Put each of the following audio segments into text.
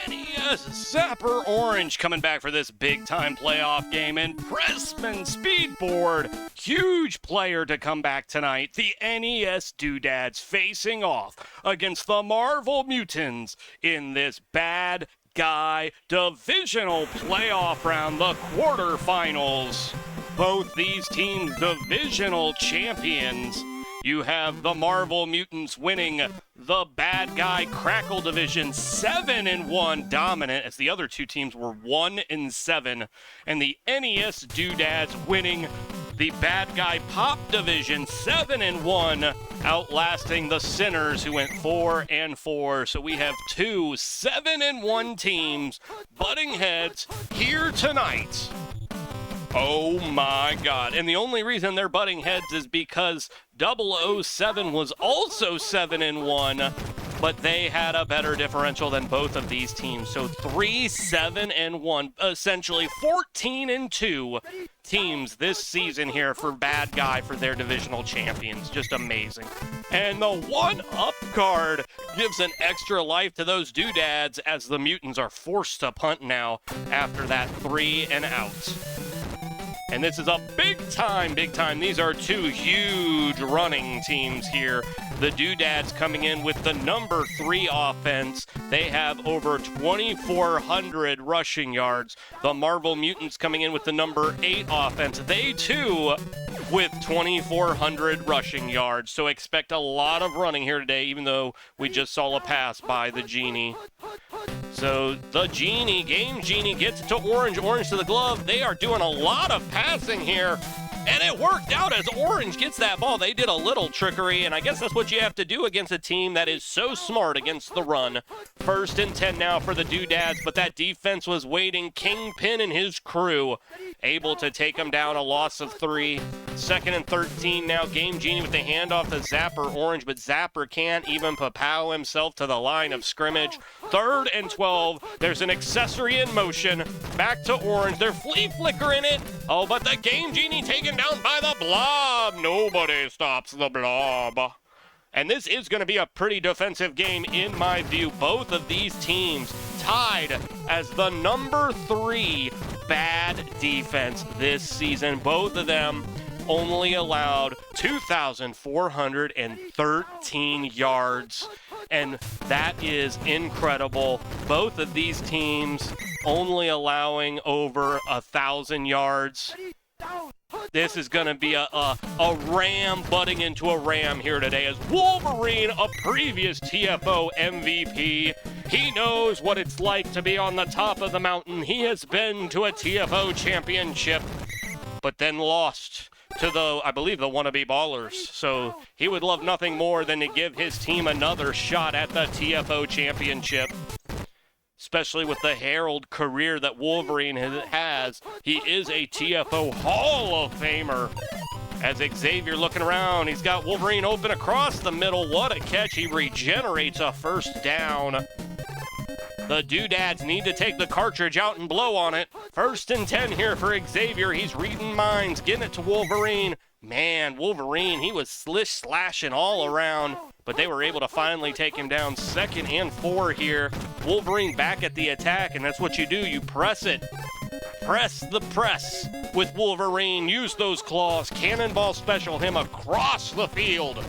NES Zapper Orange coming back for this big-time playoff game, and Pressman Speedboard, huge player to come back tonight. The NES Doodads facing off against the Marvel Mutants in this Bad Guy divisional playoff round, the quarterfinals. Both these teams divisional champions. You have the Marvel Mutants winning the Bad Guy Crackle division 7-1 dominant, as the other two teams were 1-7, and the NES Doodads winning the Bad Guy Pop division 7-1, outlasting the Sinners, who went 4-4. So we have two 7-1 teams butting heads here tonight. Oh my God. And the only reason they're butting heads is because 007 was also 7-1, but they had a better differential than both of these teams. So 3-7-1, essentially 14-2 teams this season here for Bad Guy for their divisional champions. Just amazing. And the 1-up card gives an extra life to those Doodads, as the Mutants are forced to punt now after that 3-and-out. And this is a big time. These are two huge running teams here. The Doodads coming in with the number 3 offense. They have over 2,400 rushing yards. The Marvel Mutants coming in with the number 8 offense. They too with 2,400 rushing yards. So expect a lot of running here today, even though we just saw a pass by the Genie. So the Genie, Game Genie, gets it to Orange. Orange to the glove. They are doing a lot of passing here. And it worked out as Orange gets that ball. They did a little trickery, and I guess that's what you have to do against a team that is so smart against the run. 1st and 10 now for the Doodads, but that defense was waiting. Kingpin and his crew able to take them down, a loss of 3. 2nd and 13 now. Game Genie with the handoff to Zapper Orange, but Zapper can't even pow himself to the line of scrimmage. 3rd and 12. There's an accessory in motion. Back to Orange. They're flea flickering it. Oh, but the Game Genie taken down by the Blob. Nobody stops the Blob. And this is going to be a pretty defensive game in my view. Both of these teams tied as the number 3 bad defense this season. Both of them only allowed 2,413 yards. And that is incredible. Both of these teams only allowing over 1,000 yards. This is going to be a ram butting into a ram here today, as Wolverine, a previous TFO MVP, he knows what it's like to be on the top of the mountain. He has been to a TFO championship, but then lost to I believe the wannabe Ballers. So he would love nothing more than to give his team another shot at the TFO championship. Especially with the herald career that Wolverine has. He is a TFO Hall of Famer. As Xavier looking around, he's got Wolverine open across the middle. What a catch. He regenerates a 1st down. The Doodads need to take the cartridge out and blow on it. 1st and 10 here for Xavier. He's reading minds, getting it to Wolverine. Man, Wolverine, he was slashing all around, but they were able to finally take him down. 2nd and 4 here. Wolverine back at the attack, and that's what you do. You press it. Press the press with Wolverine. Use those claws. Cannonball special him across the field.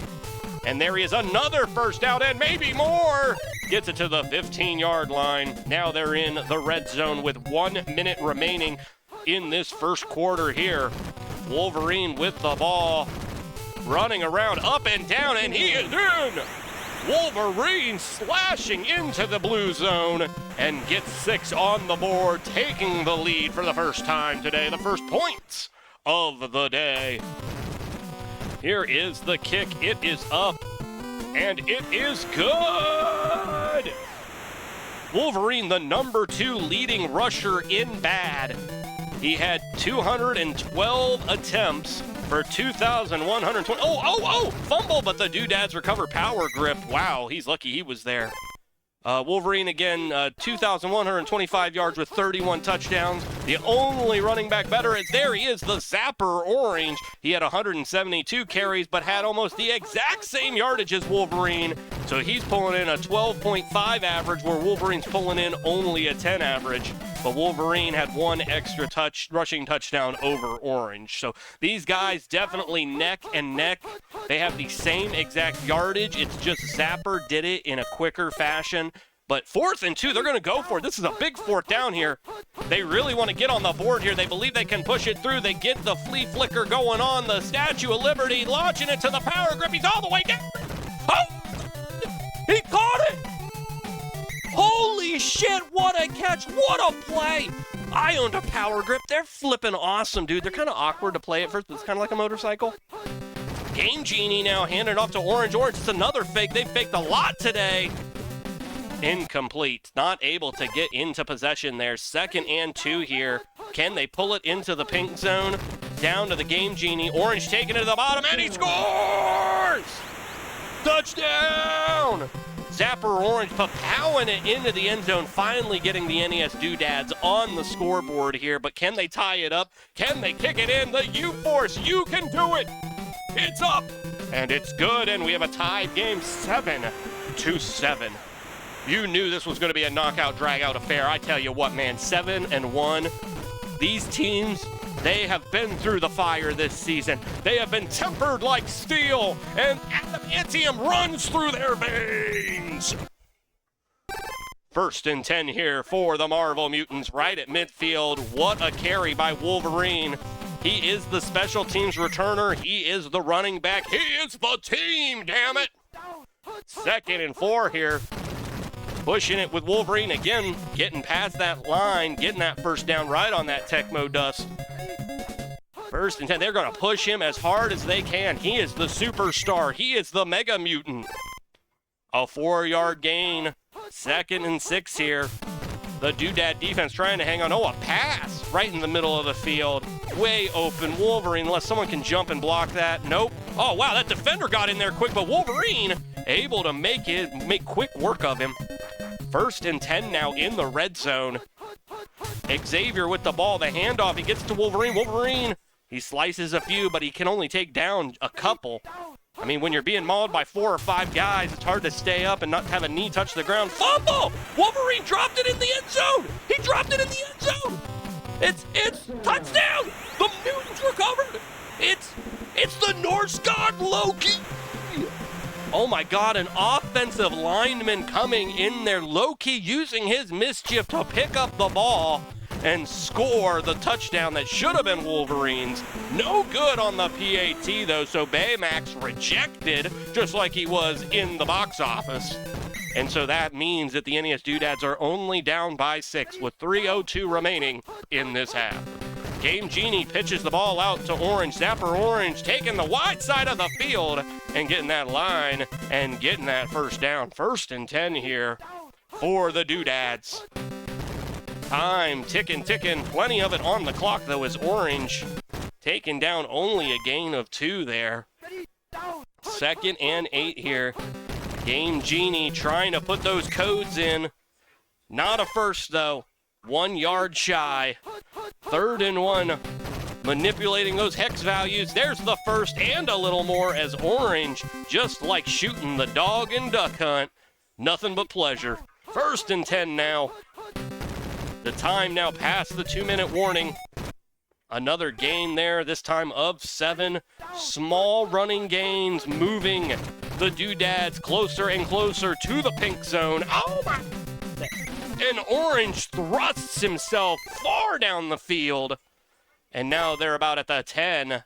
And there he is, another 1st down, and maybe more. Gets it to the 15-yard line. Now they're in the red zone with 1 minute remaining in this 1st quarter here. Wolverine with the ball, running around up and down, and he is in. Wolverine slashing into the blue zone and gets 6 on the board, taking the lead for the first time today, the first points of the day. Here is the kick. It is up, and it is good. Wolverine, the number 2 leading rusher in bad. He had 212 attempts for 2,120. Oh, fumble, but the Doodads recover power grip. Wow, he's lucky he was there. Wolverine again, 2,125 yards with 31 touchdowns. The only running back better is there he is, the Zapper Orange. He had 172 carries, but had almost the exact same yardage as Wolverine. So he's pulling in a 12.5 average, where Wolverine's pulling in only a 10 average. But Wolverine had one extra rushing touchdown over Orange. So these guys definitely neck and neck. They have the same exact yardage. It's just Zapper did it in a quicker fashion. But 4th and 2, they're going to go for it. This is a big 4th down here. They really want to get on the board here. They believe they can push it through. They get the flea flicker going on. The Statue of Liberty launching it to the power grip. He's all the way down. Oh! He caught it! Holy shit, what a catch. What a play. I owned a power grip. They're flipping awesome, dude. They're kind of awkward to play at first, but it's kind of like a motorcycle. Game Genie now handed off to Orange. Orange, it's another fake. They faked a lot today. Incomplete. Not able to get into possession there. 2nd and 2 here. Can they pull it into the pink zone? Down to the Game Genie. Orange taking it to the bottom, and he scores! Touchdown! Zapper Orange powering it into the end zone, finally getting the NES Doodads on the scoreboard here. But can they tie it up? Can they kick it in? The U-Force, you can do it! It's up! And it's good, and we have a tied game 7-7. You knew this was going to be a knockout, drag-out affair. I tell you what, man, 7-1. These teams, they have been through the fire this season. They have been tempered like steel, and adamantium runs through their veins. 1st and 10 here for the Marvel Mutants right at midfield. What a carry by Wolverine. He is the special teams returner. He is the running back. He is the team, damn it. 2nd and 4 here. Pushing it with Wolverine again, getting past that line, getting that 1st down right on that Tecmo dust. 1st and 10, they're going to push him as hard as they can. He is the superstar. He is the Mega Mutant. A 4-yard gain. 2nd and 6 here. The Doodad defense trying to hang on. Oh, a pass right in the middle of the field. Way open. Wolverine, unless someone can jump and block that. Nope. Oh, wow, that defender got in there quick, but Wolverine able to make quick work of him. 1st and 10 now in the red zone. Xavier with the ball, the handoff, he gets to Wolverine. Wolverine, he slices a few, but he can only take down a couple. I mean, when you're being mauled by 4 or 5 guys, it's hard to stay up and not have a knee touch the ground. Fumble! Wolverine dropped it in the end zone! He dropped it in the end zone! It's touchdown! The Mutants recovered! It's the Norse god Loki! Oh my God, an offensive lineman coming in there. Loki using his mischief to pick up the ball and score the touchdown that should have been Wolverine's. No good on the PAT though, so Baymax rejected just like he was in the box office. And so that means that the NES Doodads are only down by 6 with 3:02 remaining in this half. Game Genie pitches the ball out to Orange. Zapper Orange taking the wide side of the field and getting that line and getting that 1st down. 1st and 10 here for the Doodads. Time ticking. Plenty of it on the clock, though, as Orange taking down only a gain of 2 there. 2nd and 8 here. Game Genie trying to put those codes in. Not a first, though. 1 yard shy. 3rd and 1. Manipulating those hex values. There's the 1st and a little more as Orange, just like shooting the dog and duck hunt. Nothing but pleasure. 1st and 10 now. The time now past the 2-minute warning. Another gain there, this time of 7. Small running gains moving the Doodads closer and closer to the pink zone. Oh my! And Orange thrusts himself far down the field. And now they're about at the 10.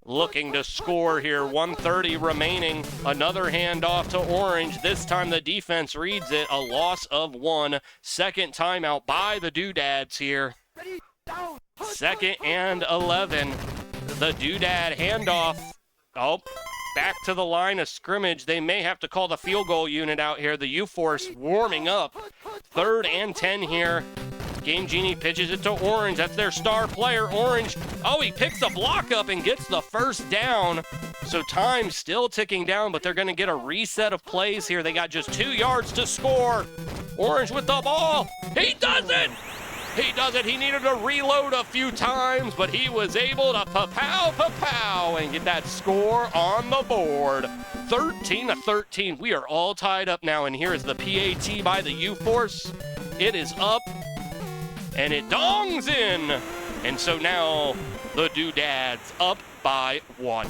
Looking to score here. 1:30 remaining. Another handoff to Orange. This time the defense reads it. A loss of 1. 2nd timeout by the Doodads here. 2nd and 11. The Doodad handoff. Oh, back to the line of scrimmage. They may have to call the field goal unit out here. The U-Force warming up. 3rd and 10 here. Game Genie pitches it to Orange. That's their star player, Orange. Oh, he picks a block up and gets the 1st down. So time still ticking down, but they're going to get a reset of plays here. They got just 2 yards to score. Orange with the ball. He does it! He does it. He needed to reload a few times, but he was able to pa-pow, and get that score on the board. 13-13. We are all tied up now, and here is the PAT by the U-Force. It is up, and it dongs in. And so now the Doodads up by 1.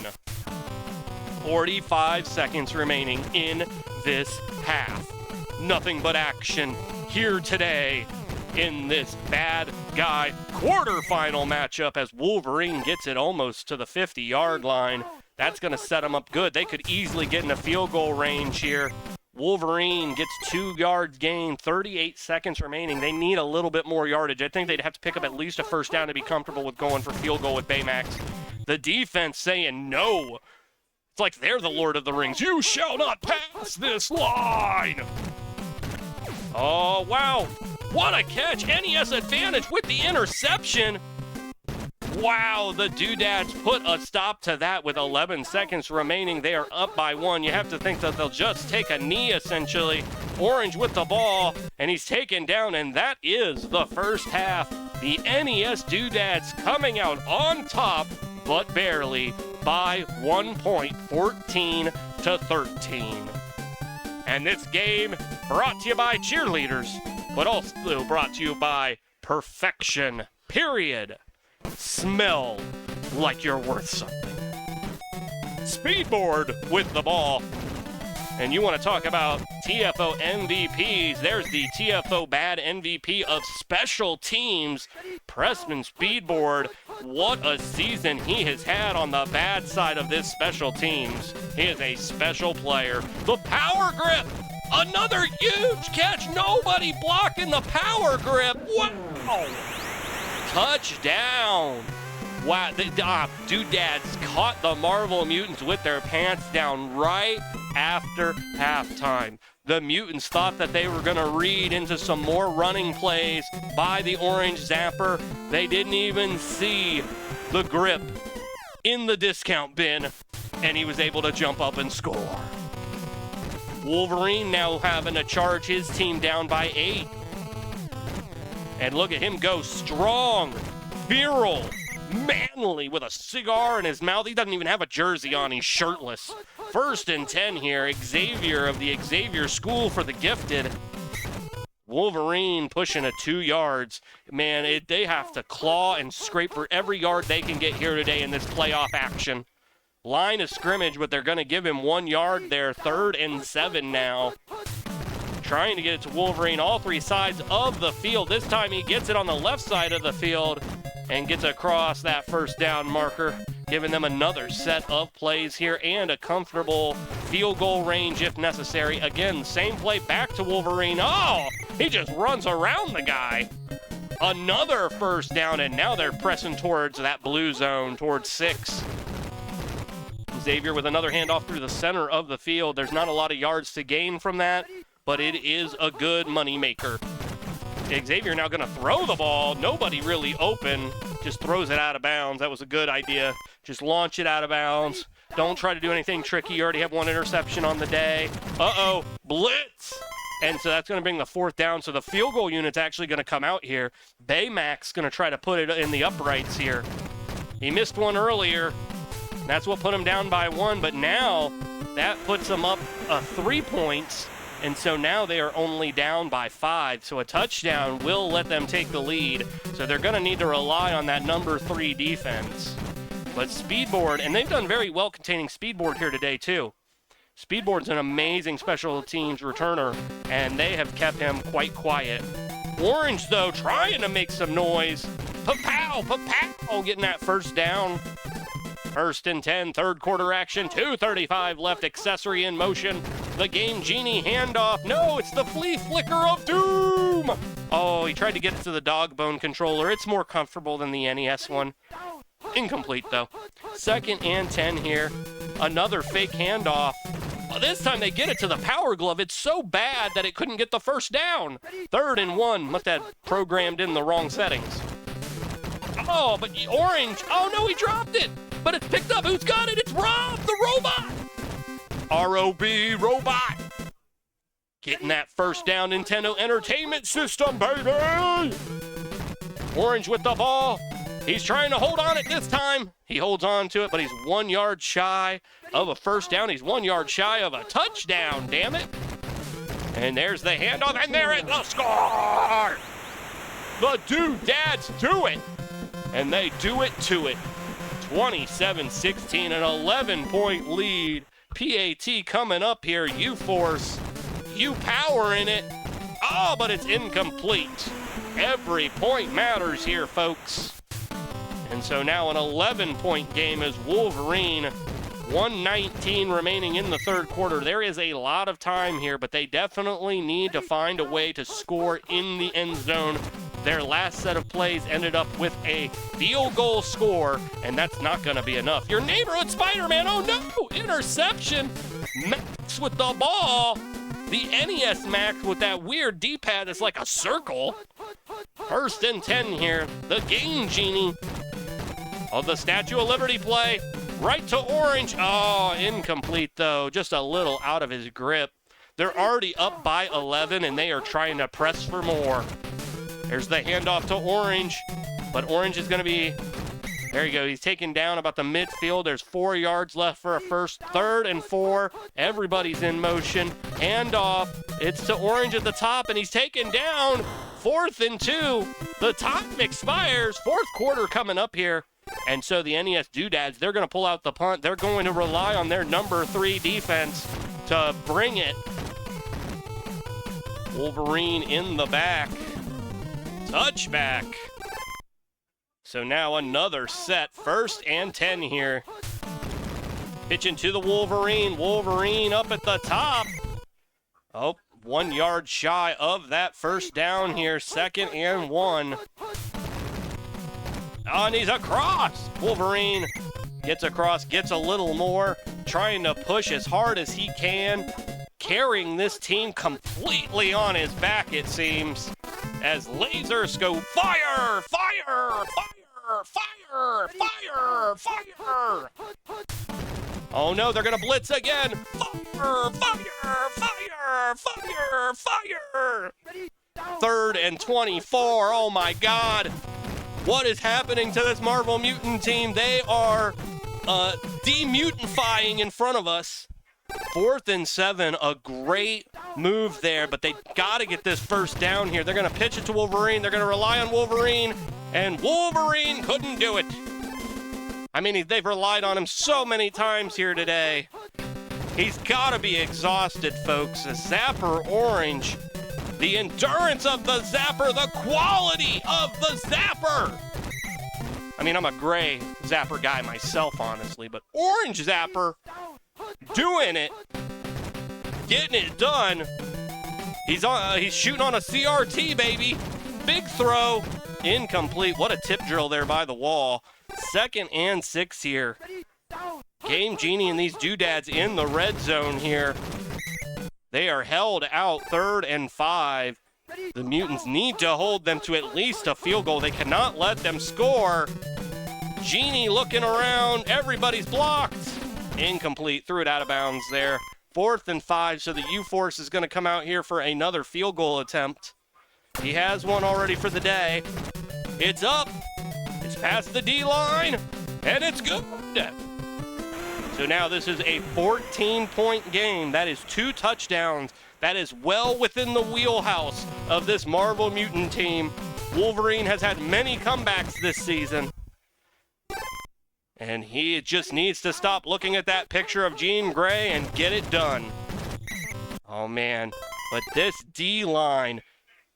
45 seconds remaining in this half. Nothing but action here today in this bad guy quarterfinal matchup as Wolverine gets it almost to the 50-yard line. That's going to set them up good. They could easily get in a field goal range here. Wolverine gets 2 yards gain, 38 seconds remaining. They need a little bit more yardage. I think they'd have to pick up at least a first down to be comfortable with going for field goal with Baymax. The defense saying no. It's like they're the Lord of the Rings. You shall not pass this line. Oh, wow. What a catch. NES advantage with the interception. Wow, the Doodads put a stop to that with 11 seconds remaining. They are up by 1. You have to think that they'll just take a knee, essentially. Orange with the ball, and he's taken down, and that is the first half. The NES Doodads coming out on top, but barely, by 1 point, 14-13. And this game brought to you by cheerleaders, but also brought to you by perfection, period. Smell like you're worth something. Speedboard with the ball. And you want to talk about TFO MVPs. There's the TFO bad MVP of special teams, Pressman Speedboard. What a season he has had on the bad side of this special teams. He is a special player. The power grip. Another huge catch. Nobody blocking the power grip. Wow. Touchdown. Wow, the Doodads caught the Marvel Mutants with their pants down right after halftime. The Mutants thought that they were going to read into some more running plays by the Orange Zapper. They didn't even see the grip in the discount bin, and he was able to jump up and score. Wolverine now having to charge his team down by 8. And look at him go strong, virile, manly with a cigar in his mouth. He doesn't even have a jersey on. He's shirtless. 1st and 10 here. Xavier of the Xavier School for the Gifted. Wolverine pushing a 2 yards. Man, they have to claw and scrape for every yard they can get here today in this playoff action. Line of scrimmage, but they're going to give him 1 yard there. 3rd and 7 now. Trying to get it to Wolverine, all 3 sides of the field. This time he gets it on the left side of the field and gets across that first down marker, giving them another set of plays here and a comfortable field goal range if necessary. Again, same play back to Wolverine. Oh, he just runs around the guy. Another first down, and now they're pressing towards that blue zone, towards 6. Xavier with another handoff through the center of the field. There's not a lot of yards to gain from that, but it is a good moneymaker. Xavier now going to throw the ball. Nobody really open. Just throws it out of bounds. That was a good idea. Just launch it out of bounds. Don't try to do anything tricky. You already have 1 interception on the day. Uh-oh, blitz. And so that's going to bring the 4th down. So the field goal unit's actually going to come out here. Baymax going to try to put it in the uprights here. He missed one earlier. That's what put him down by 1. But now that puts him up 3 points. And so now they are only down by 5. So a touchdown will let them take the lead. So they're going to need to rely on that number 3 defense. But Speedboard, and they've done very well containing Speedboard here today too. Speedboard's an amazing special teams returner, and they have kept him quite quiet. Orange, though, trying to make some noise. Pa-pow, pa-pow, getting that first down. 1st and 10, 3rd quarter action, 2:35 left, accessory in motion. The Game Genie handoff. No, it's the flea flicker of doom. Oh, he tried to get it to the dog bone controller. It's more comfortable than the NES one. Incomplete, though. 2nd and 10 here. Another fake handoff. This time they get it to the power glove. It's so bad that it couldn't get the first down. 3rd and 1. Must have programmed in the wrong settings. Oh, but Orange. Oh, no, he dropped it. but it's picked up. Who's got it? It's Rob, the robot. R.O.B. Robot. Getting that first down, Nintendo Entertainment System, baby. Orange with the ball. He's trying to hold on it this time. He holds on to it, but he's 1 yard shy of a first down. He's 1 yard shy of a touchdown, damn it. And there's the handoff, and there it is, the score! The Doodads do it, and they do it to it. 27-16, an 11-point lead. PAT coming up here, U-Force, U-Power in it. Oh, but it's incomplete. Every point matters here, folks. And so now an 11-point game as Wolverine, 1:19 remaining in the third quarter. There is a lot of time here, but they definitely need to find a way to score in the end zone. Their last set of plays ended up with a field goal score, and that's not going to be enough. Your neighborhood Spider-Man, oh no, interception. Max with the ball. The NES Max with that weird D-pad that's like a circle. First and 10 here. The Game Genie of the Statue of Liberty play. Right to Orange. Oh, incomplete though. Just a little out of his grip. They're already up by 11, and they are trying to press for more. There's the handoff to Orange, but Orange is going to be, there you go. He's taken down about the midfield. There's 4 yards left for a first. 3rd and 4. Everybody's in motion. Handoff. It's to Orange at the top, and he's taken down. 4th and 2. The time expires. 4th quarter coming up here. And so the NES Doodads, they're going to pull out the punt. They're going to rely on their number 3 defense to bring it. Wolverine in the back. Touchback. So now another set. 1st and 10 here. Pitching to the Wolverine. Wolverine up at the top. Oh, 1 yard shy of that first down here. 2nd and 1. Oh, and he's across. Wolverine gets across, gets a little more, trying to push as hard as he can, carrying this team completely on his back, it seems, as lasers go fire, fire, fire, fire, fire, fire. Oh no, they're gonna blitz again. Fire, fire, fire, fire, fire. 3rd and 24, oh my God. What is happening to this Marvel Mutant team? They are demutantifying in front of us. 4th and 7, a great move there, but they got to get this first down here. They're going to pitch it to Wolverine. They're going to rely on Wolverine, and Wolverine couldn't do it. I mean, they've relied on him so many times here today. He's got to be exhausted, folks. A Zapper Orange. The endurance of the Zapper, the quality of the Zapper. I mean, I'm a gray Zapper guy myself, honestly, but Orange Zapper doing it, getting it done. He's shooting on a CRT, baby. Big throw, incomplete. What a tip drill there by the wall. 2nd and 6 here. Game Genie and these Doodads in the red zone here. They are held out 3rd and 5. The Mutants need to hold them to at least a field goal. They cannot let them score. Genie looking around. Everybody's blocked. Incomplete. Threw it out of bounds there. 4th and 5, so the U-Force is going to come out here for another field goal attempt. He has one already for the day. It's up. It's past the D-line, and it's good. So now this is a 14-point game. That is 2 touchdowns. That is well within the wheelhouse of this Marvel Mutant team. Wolverine has had many comebacks this season. And he just needs to stop looking at that picture of Jean Grey and get it done. Oh, man. But this D-line,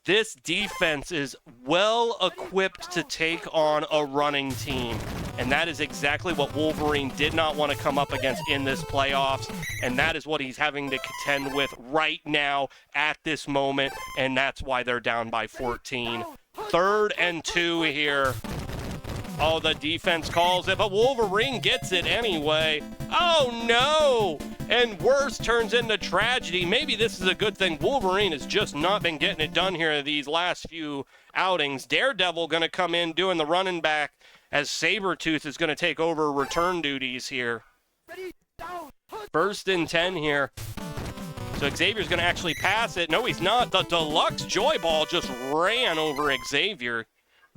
this defense is well equipped to take on a running team. And that is exactly what Wolverine did not want to come up against in this playoffs. And that is what he's having to contend with right now at this moment. And that's why they're down by 14. 3rd and 2 here. Oh, the defense calls it, but Wolverine gets it anyway. Oh, no! And worse turns into tragedy. Maybe this is a good thing. Wolverine has just not been getting it done here these last few outings. Daredevil going to come in doing the running back as Sabretooth is going to take over return duties here. 1st and 10 here. So Xavier's going to actually pass it. No, he's not. The deluxe Joy Ball just ran over Xavier.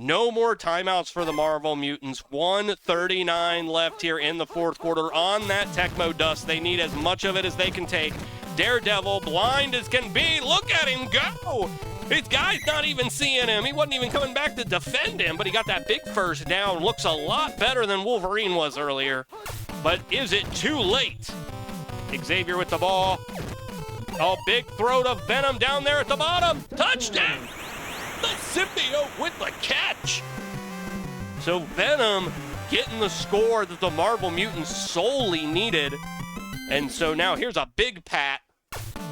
No more timeouts for the Marvel Mutants. 1:39 left here in the 4th quarter on that Tecmo Dust. They need as much of it as they can take. Daredevil, blind as can be. Look at him go. His guy's not even seeing him. He wasn't even coming back to defend him, but he got that big first down. Looks a lot better than Wolverine was earlier. But is it too late? Xavier with the ball. Oh, big throw to Venom down there at the bottom. Touchdown! The symbiote with the catch. So Venom getting the score that the Marvel Mutants solely needed. And so now here's a big pat.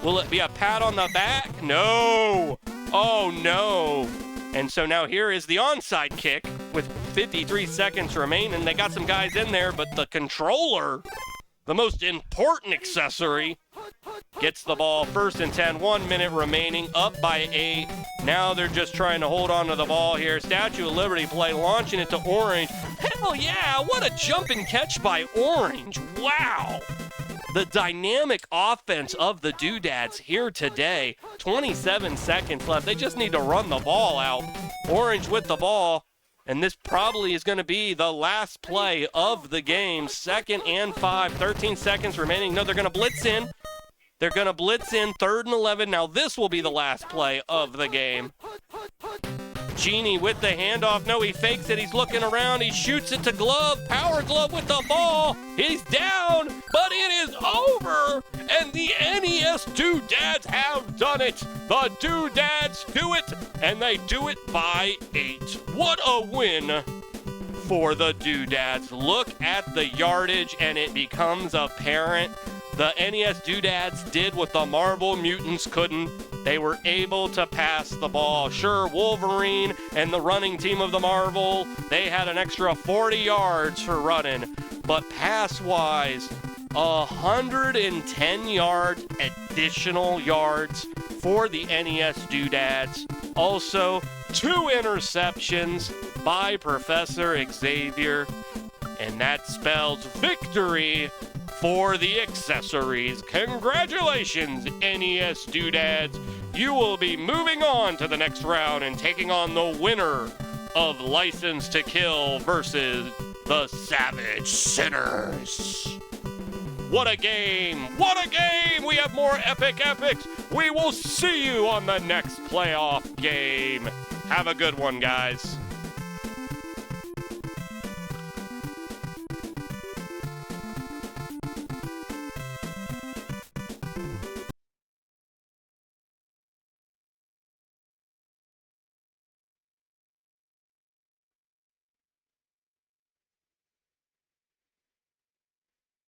Will it be a pat on the back? No. Oh, no. And so now here is the onside kick with 53 seconds remaining. They got some guys in there, but the controller, the most important accessory, gets the ball. 1st and 10, 1 minute remaining, up by 8. Now they're just trying to hold on to the ball here. Statue of Liberty play, launching it to Orange. Hell yeah, what a jump and catch by Orange. Wow. The dynamic offense of the Doodads here today. 27 seconds left. They just need to run the ball out. Orange with the ball. And this probably is going to be the last play of the game. 2nd and 5. 13 seconds remaining. No, they're going to blitz in. They're going to blitz in. 3rd and 11. Now this will be the last play of the game. Genie with the handoff. No, he fakes it. He's looking around. He shoots it to Glove. Power Glove with the ball. He's down, but it is over. And the NES Doodads have done it. The Doodads do it, and they do it by 8. What a win for the Doodads. Look at the yardage, and it becomes apparent. The NES Doodads did what the Marvel Mutants couldn't. They were able to pass the ball. Sure, Wolverine and the running team of the Marvel, they had an extra 40 yards for running. But pass-wise, 110 yards, additional yards for the NES Doodads. Also, 2 interceptions by Professor Xavier. And that spells victory for the accessories. Congratulations, NES Doodads. You will be moving on to the next round and taking on the winner of License to Kill versus the Savage Sinners. What a game! What a game! We have more epic epics. We will see you on the next playoff game. Have a good one, guys.